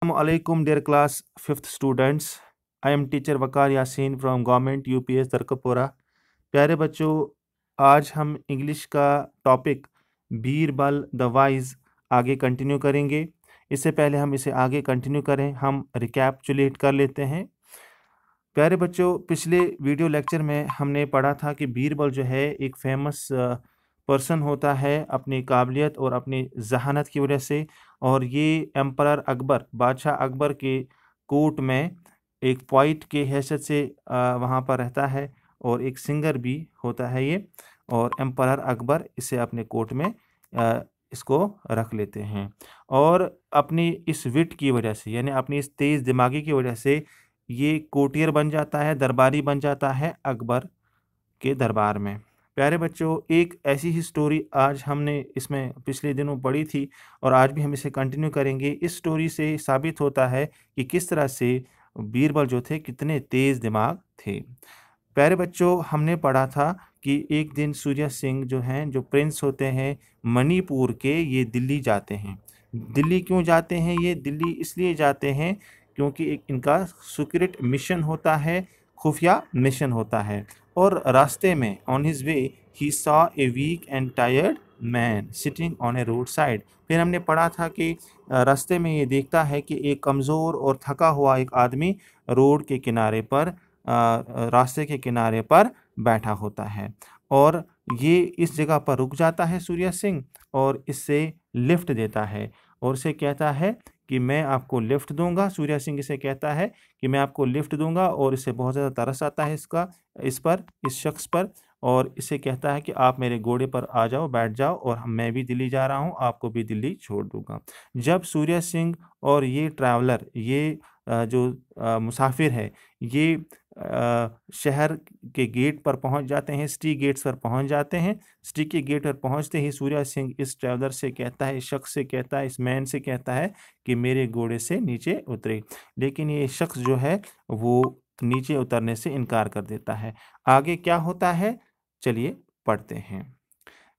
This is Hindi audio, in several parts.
Assalamualaikum dear class 5th students. I am teacher Waqar Yasin from government UPS Darakpura. प्यारे बच्चों, आज हम इंग्लिश का टॉपिक बीरबल द वाइज आगे कंटिन्यू करेंगे। इससे पहले हम इसे आगे कंटिन्यू करें, हम रिकैप्चुलेट कर लेते हैं। प्यारे बच्चों, पिछले वीडियो लेक्चर में हमने पढ़ा था कि बीरबल जो है एक फेमस पर्सन होता है अपनी काबिलियत और अपनी जहानत की वजह से, और ये एम्परर अकबर, बादशाह अकबर के कोर्ट में एक पोइट के हैसियत से वहाँ पर रहता है, और एक सिंगर भी होता है ये। और एम्परर अकबर इसे अपने कोर्ट में इसको रख लेते हैं, और अपनी इस विट की वजह से, यानी अपनी इस तेज़ दिमागी की वजह से ये कोटियर बन जाता है, दरबारी बन जाता है अकबर के दरबार में। प्यारे बच्चों, एक ऐसी ही स्टोरी आज हमने इसमें पिछले दिनों पढ़ी थी, और आज भी हम इसे कंटिन्यू करेंगे। इस स्टोरी से साबित होता है कि किस तरह से बीरबल जो थे कितने तेज़ दिमाग थे। प्यारे बच्चों, हमने पढ़ा था कि एक दिन सूर्य सिंह जो हैं, जो प्रिंस होते हैं मणिपुर के, ये दिल्ली जाते हैं। दिल्ली क्यों जाते हैं? ये दिल्ली इसलिए जाते हैं क्योंकि एक इनका सीक्रेट मिशन होता है, खुफिया मिशन होता है। और रास्ते में on his way he saw a weak and tired man sitting on a road side. फिर हमने पढ़ा था कि रास्ते में ये देखता है कि एक कमज़ोर और थका हुआ एक आदमी रोड के किनारे पर, रास्ते के किनारे पर बैठा होता है, और ये इस जगह पर रुक जाता है सूर्य सिंह, और इससे लिफ्ट देता है, और इसे कहता है कि मैं आपको लिफ्ट दूंगा। सूर्य सिंह इसे कहता है कि मैं आपको लिफ्ट दूंगा, और इसे बहुत ज़्यादा तरस आता है इस शख्स पर, और इसे कहता है कि आप मेरे घोड़े पर आ जाओ, बैठ जाओ, और मैं भी दिल्ली जा रहा हूँ, आपको भी दिल्ली छोड़ दूंगा। जब सूर्य सिंह और ये ट्रैवलर, ये जो मुसाफिर है, ये शहर के गेट पर पहुंच जाते हैं, सिटी गेट्स पर पहुंच जाते हैं। सिटी के गेट पर पहुंचते ही सूर्य सिंह इस ट्रैवलर से कहता है, इस शख्स से कहता है, इस मैन से कहता है कि मेरे घोड़े से नीचे उतरे। लेकिन ये शख्स जो है वो नीचे उतरने से इनकार कर देता है। आगे क्या होता है, चलिए पढ़ते हैं।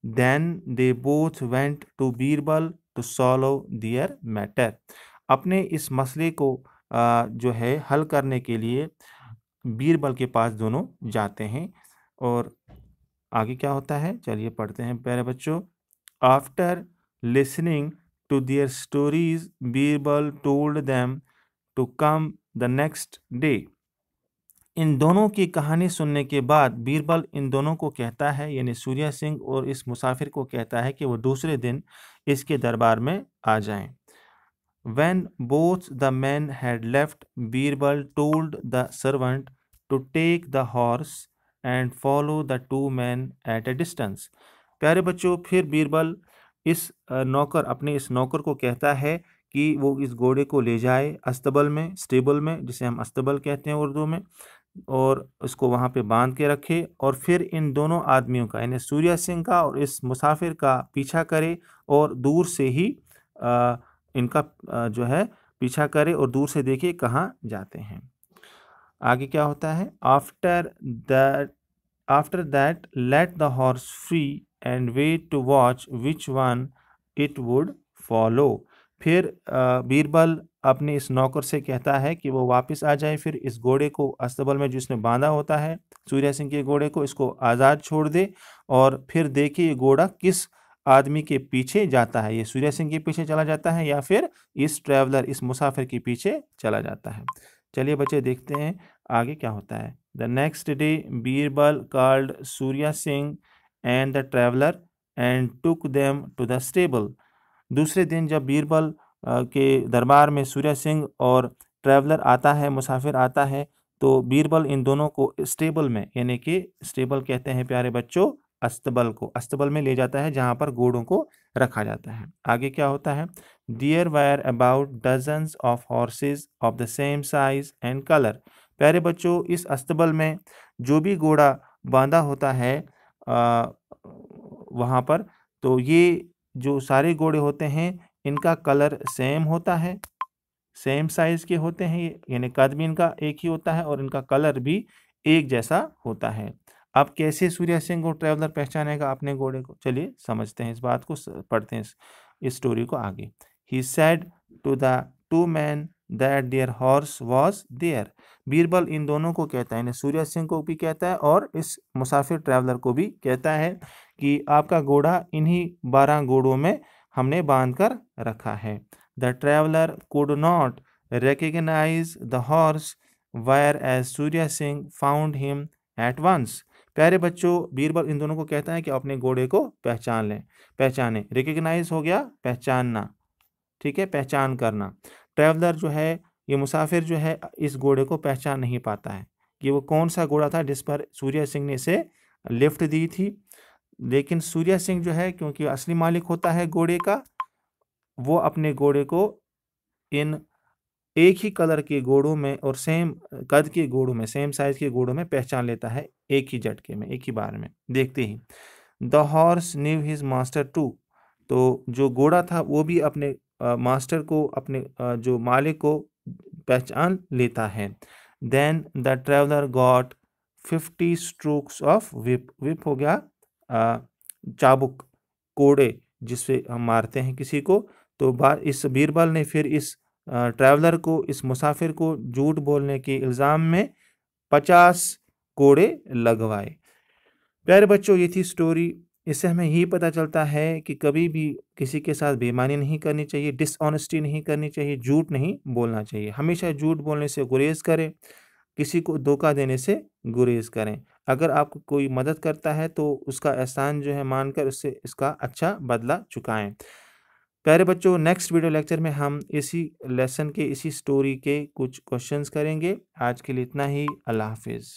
Then they both went to Birbal to solve their matter. अपने इस मसले को जो है हल करने के लिए बीरबल के पास दोनों जाते हैं। और आगे क्या होता है, चलिए पढ़ते हैं प्यारे बच्चों। After listening to their stories Birbal told them to come the next day. इन दोनों की कहानी सुनने के बाद बीरबल इन दोनों को कहता है, यानी सूर्य सिंह और इस मुसाफिर को कहता है कि वो दूसरे दिन इसके दरबार में आ जाएं। When both the men had left, Birbal told the servant to take the horse and follow the two men at a distance. प्यारे बच्चों, फिर बीरबल अपने इस नौकर को कहता है कि वो इस घोड़े को ले जाए अस्तबल में, स्टेबल में, जिसे हम अस्तबल कहते हैं उर्दू में, और इसको वहाँ पे बांध के रखे, और फिर इन दोनों आदमियों का, यानी सूर्य सिंह का और इस मुसाफिर का पीछा करे, और दूर से ही इनका जो है पीछा करे, और दूर से देखिए कहाँ जाते हैं। आगे क्या होता है, after that let the horse free and wait to watch which one it would follow. फिर बीरबल अपने इस नौकर से कहता है कि वो वापस आ जाए, फिर इस घोड़े को अस्तबल में जिसने बांधा होता है सूर्य सिंह के घोड़े को, इसको आज़ाद छोड़ दे, और फिर देखिए ये घोड़ा किस आदमी के पीछे जाता है। ये सूर्य सिंह के पीछे चला जाता है या फिर इस ट्रैवलर, इस मुसाफिर के पीछे चला जाता है। चलिए बच्चे देखते हैं आगे क्या होता है। The next day Birbal called Surya Singh and the traveller and took them to the stable. दूसरे दिन जब बीरबल के दरबार में सूर्य सिंह और ट्रैवलर आता है, मुसाफिर आता है, तो बीरबल इन दोनों को स्टेबल में, यानी कि स्टेबल कहते हैं प्यारे बच्चों अस्तबल को, अस्तबल में ले जाता है जहाँ पर घोड़ों को रखा जाता है। आगे क्या होता है, there were about dozens of horses of the same size and colour. प्यारे बच्चों, इस अस्तबल में जो भी घोड़ा बांधा होता है वहाँ पर, तो ये जो सारे घोड़े होते हैं इनका कलर सेम होता है, सेम साइज के होते हैं, यानी कद भी इनका एक ही होता है और इनका कलर भी एक जैसा होता है। अब कैसे सूर्य सिंह और ट्रैवलर पहचानेगा अपने घोड़े को, चलिए समझते हैं इस बात को, पढ़ते हैं इस स्टोरी को आगे। He said to the two man that their horse was there. Birbal इन दोनों को कहता है, यानी सूर्य सिंह को भी कहता है और इस मुसाफिर ट्रैवलर को भी कहता है कि आपका घोड़ा इन्हीं 12 घोड़ों में हमने बांध कर रखा है। The traveller could not recognize the horse whereas Surya Singh found him at once. प्यारे बच्चों, बीरबल इन दोनों को कहता है कि अपने घोड़े को पहचाने। रिकग्नाइज हो गया पहचानना, ठीक है, पहचान करना। ट्रैवलर जो है, ये मुसाफिर जो है, इस घोड़े को पहचान नहीं पाता है कि वो कौन सा घोड़ा था जिस पर सूर्य सिंह ने इसे लिफ्ट दी थी। लेकिन सूर्य सिंह जो है, क्योंकि असली मालिक होता है घोड़े का, वो अपने घोड़े को इन एक ही कलर के घोड़ों में और सेम कद के घोड़ों में, सेम साइज के घोड़ों में पहचान लेता है, एक ही झटके में, एक ही बार में, देखते ही। The horse knew his master too. तो जो घोड़ा था वो भी अपने मास्टर को, अपने जो मालिक को पहचान लेता है। Then the traveller got 50 strokes of whip. Whip हो गया चाबुक, कोड़े जिससे हम मारते हैं किसी को। तो इस बीरबल ने फिर इस ट्रैवलर को, इस मुसाफिर को झूठ बोलने के इल्ज़ाम में 50 कोड़े लगवाए। प्यारे बच्चों, ये थी स्टोरी। इससे हमें यही पता चलता है कि कभी भी किसी के साथ बेईमानी नहीं करनी चाहिए, डिसऑनेस्टी नहीं करनी चाहिए, झूठ नहीं बोलना चाहिए। हमेशा झूठ बोलने से गुरेज करें, किसी को धोखा देने से गुरेज करें। अगर आपको कोई मदद करता है तो उसका एहसान जो है मानकर उससे इसका अच्छा बदला चुकाएं। प्यारे बच्चों, नेक्स्ट वीडियो लेक्चर में हम इसी लेसन के, इसी स्टोरी के कुछ क्वेश्चंस करेंगे। आज के लिए इतना ही। अल्लाह हाफिज़।